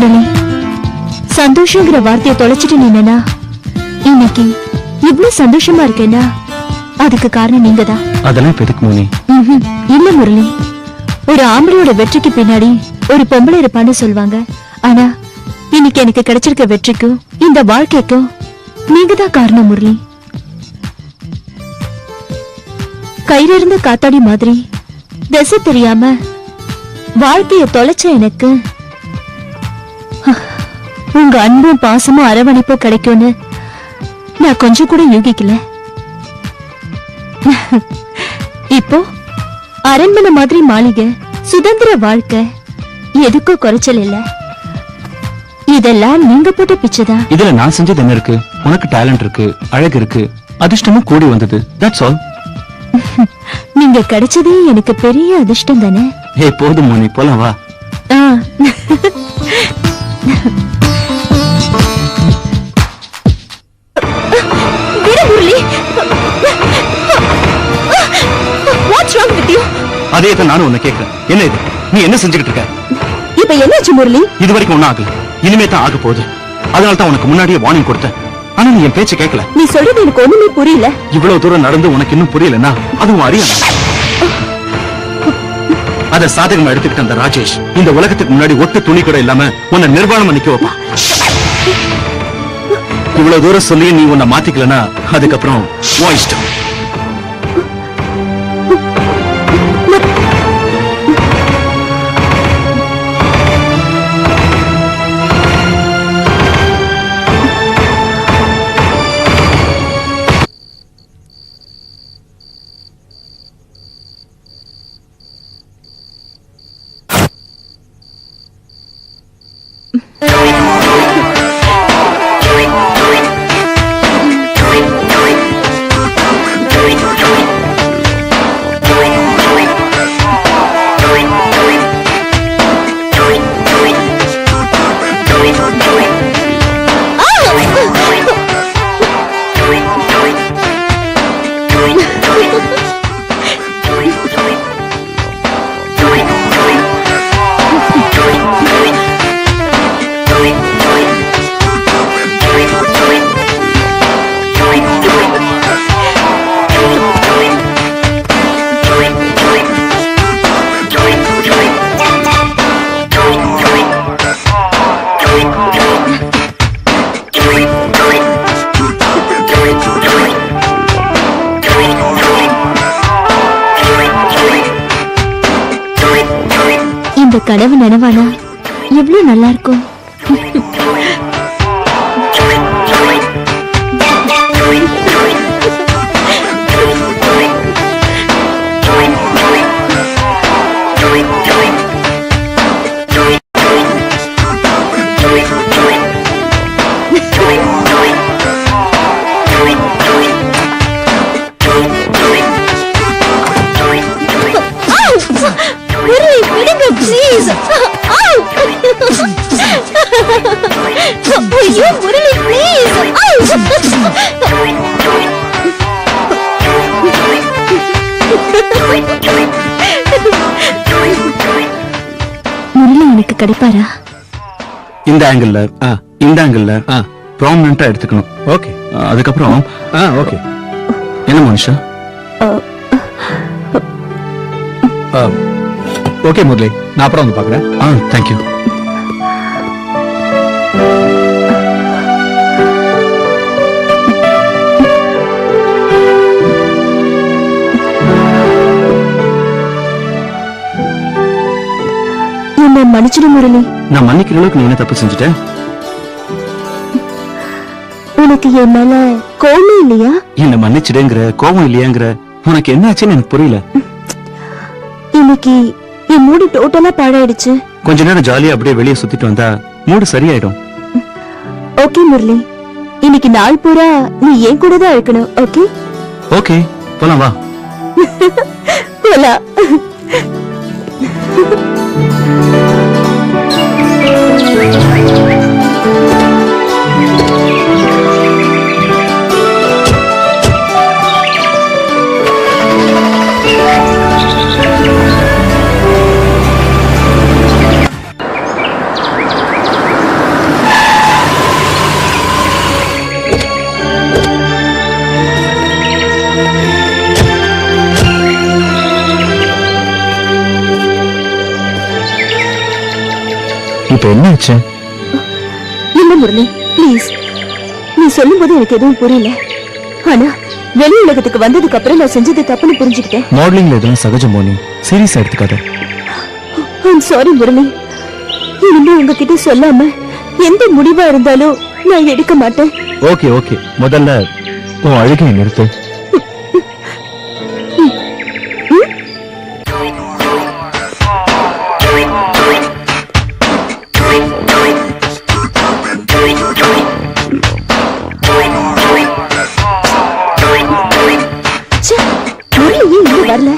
முரளி, சந்தோஷங்கிற வார்த்தையை தொலைச்சிட்டு நின்னா இன்னைக்கு இவ்ளோ சந்தோஷமா இருக்கேன்னா அதுக்கு காரணம் நீங்க தான். அதெல்லாம் இப்ப எதுக்கு மோனி? இல்ல முரளி, ஒரு ஆம்பளையோட வெற்றிக்கு பின்னாடி ஒரு பொம்பளை இருப்பான்னு சொல்லுவாங்க. ஆனா இன்னைக்கு எனக்கு கிடைச்சிருக்க வெற்றிக்கும் இந்த வாழ்க்கைக்கும் நீங்க தான் காரணம் முரளி. கயிறு இருந்த காத்தாடி மாதிரி திசை தெரியாம வாழ்க்கைய தொலைச்ச எனக்கு உங்க அன்பும் பாசமும் அரவணைப்பும் கிடைக்கும்னு நான் கொஞ்சம் கூட யூகிக்கல. இப்போ அரண்மனை மாதிரி மாளிகை, சுதந்திர வாழ்க்கை, எதுக்கும் குறைச்சல் இல்ல. இதெல்லாம் நீங்க போட்ட பிச்சைதான். இதுல நான் செஞ்சது என்ன இருக்கு? உனக்கு டேலண்ட் இருக்கு, அழகு இருக்கு, அதிர்ஷ்டமும் கூடி வந்தது. That's all. நீங்க கிடைச்சதே எனக்கு பெரிய அதிர்ஷ்டம் தானே. ஏ போதும் மோனி, போலாம் வா. அதே தான் நானும் உன்னை கேட்கிறேன். என்ன இது? நீ என்ன செஞ்சுக்கிட்டு இருக்க? இப்ப என்னாச்சு முரளி? இது வரைக்கும் ஒன்னும் ஆகல, இனிமே தான் ஆக போகுது. அதனால தான் உனக்கு முன்னாடியே வார்னிங் கொடுத்தேன். ஆனா நீ என் பேச்ச கேட்கல. நீ சொல்றது எனக்கு ஒண்ணுமே புரியல. இவ்வளவு தூரம் நடந்து உனக்கு இன்னும் புரியலன்னா அதுவும் அறியாம அத சாதகமா எடுத்துக்கிட்ட அந்த ராஜேஷ் இந்த உலகத்துக்கு முன்னாடி ஒட்டு துணி கூட இல்லாம உன்னை நிர்வாணம் நிக்க வைப்பான். இவ்வளவு தூரம் சொல்லி நீ உன்னை மாத்திக்கலனா அதுக்கப்புறம் உன் இஷ்டம். இந்த கனவு நனவானா எவ்வளவு நல்லா இருக்கும். முரளி எனக்கு கிடைப்பாரா? இந்த ஆங்கிள் இந்த ஆங்கிள் ப்ராமினென்ட்டா எடுத்துக்கணும். ஓகே. அதுக்கப்புறம் ஓகே. என்ன மனுஷா? ஓகே முரளி, நான் அப்புறம் வந்து பாக்குறேன். தேங்க்யூ. என்ன மன்னிச்சிடு முரளி. நான் மன்னிக்கிற அளவுக்கு நீ என்ன தப்பு செஞ்சுட்ட? உனக்கு என் மேல கோபம் இல்லையா? என்ன மன்னிச்சிடுங்கிற கோபம் இல்லையாங்கிற உனக்கு என்ன ஆச்சுன்னு எனக்கு புரியல. இன்னைக்கு என் மூடு டோட்டலா பாழாயிடுச்சு. கொஞ்ச நேரம் ஜாலியா அப்படியே வெளியே சுத்திட்டு வந்தா மூடு சரியாயிடும். ஓகே முரளி, இன்னைக்கு நாள் பூரா நீ என் கூட தான் இருக்கணும். ஓகே? ஓகே, போலாம் வா. போலாம். இப்ப என்ன ஆச்சு? இல்ல முரளி, ப்ளீஸ். நீ சொல்லும்போது எனக்கு எதுவும் புரியல. ஆனா வெளி உலகத்துக்கு வந்ததுக்கு அப்புறம் நான் செஞ்சது தப்புன்னு புரிஞ்சுக்கிட்டேன். மாடலிங்ல இதெல்லாம் சகஜம் மோனி, சீரியஸா எடுத்துக்காத. I'm sorry Murali. இனிமே உங்ககிட்ட சொல்லாம எந்த முடிவா இருந்தாலும் நான் எடுக்க மாட்டேன். ஓகே ஓகே, முதல்ல உன் அழுகையை நிறுத்து. ச்சே, முரளி ஏன் இங்க வரல?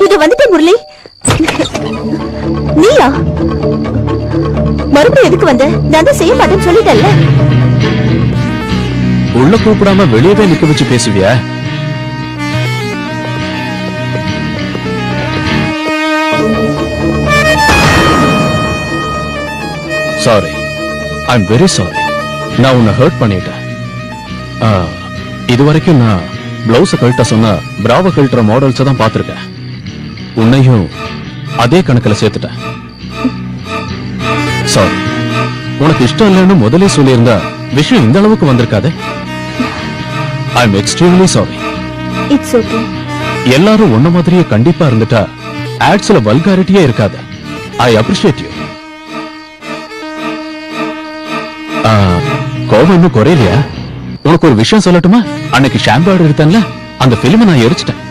இது வந்துட்டே முரளி. நீயா மறுபடியும் எதுக்கு வந்த? நான் தான் செய்ய மாட்டேன்னு சொல்லிட்டேன்ல. உள்ள கூப்பிடாம வெளியவே நிக்க வச்சு பேசுவியா? Sorry, I am very sorry. நான் உன்னை ஹர்ட் பண்ணிட்டேன். இதுவரைக்கும் நான் பிளவுஸ கழட்ட சொன்ன பிராவ கழட்டுற மாடல்ஸ் தான் பார்த்திருக்கேன். உன்னையும் அதே கணக்குல சேர்த்துட்டேன். சாரி. உனக்கு இஷ்டம் இல்லைன்னு முதலே சொல்லியிருந்தா விஷயம் இந்த அளவுக்கு வந்திருக்காதே. I am extremely sorry. It's okay. எல்லாரும் உன்ன மாதிரியே கண்டிப்பா இருந்துட்டா ஆட்ஸ்ல வல்காரிட்டியே இருக்காது. I appreciate you. கோபம் இன்னும் குறையலையா? உனக்கு ஒரு விஷயம் சொல்லட்டுமா? அன்னைக்கு ஷாம்பு ஆர்டர் எடுத்தேன்ல, அந்த பிலிமை நான் எரிச்சிட்டேன்.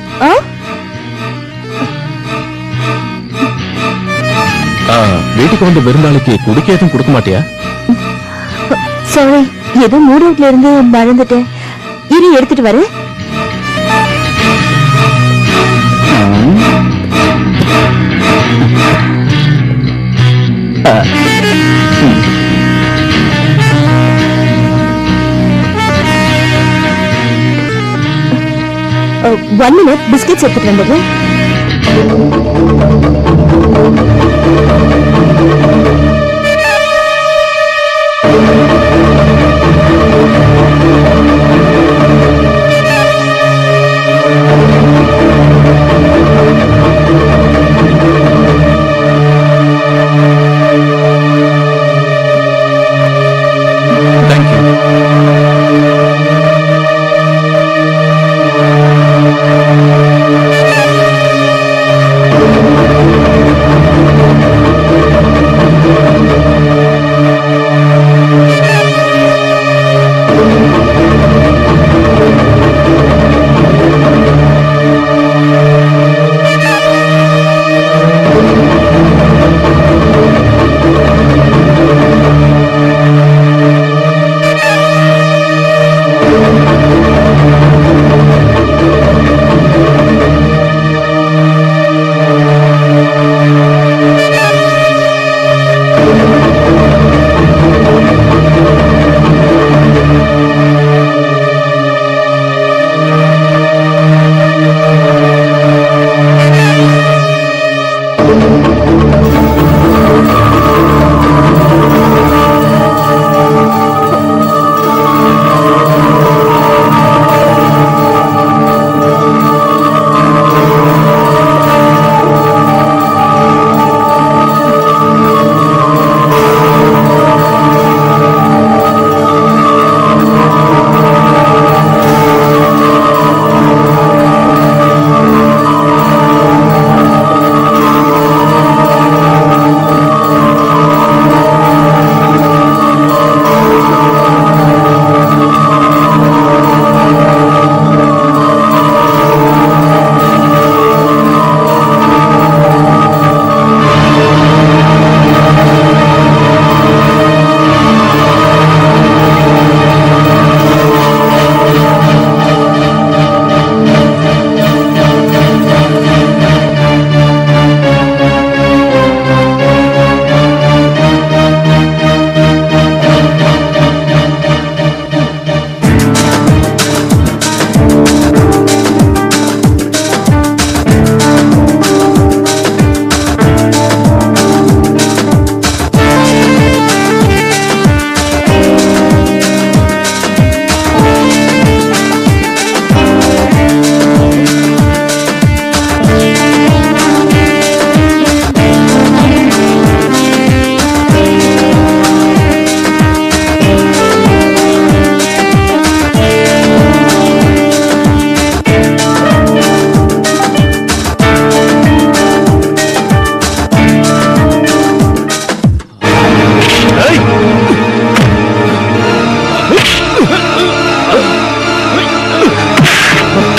வீட்டுக்கு வந்து விருந்தாளிக்கு குடிக்க எதுவும் கொடுக்க மாட்டியா? சாரி, ஏதோ மூட் அவுட்ல இருந்து மறந்துட்டேன். இரு, எடுத்துட்டு வரேன். ஒன் மினிட், பிஸ்கெட்ஸ் எடுத்துட்டு வந்துடுறேன்.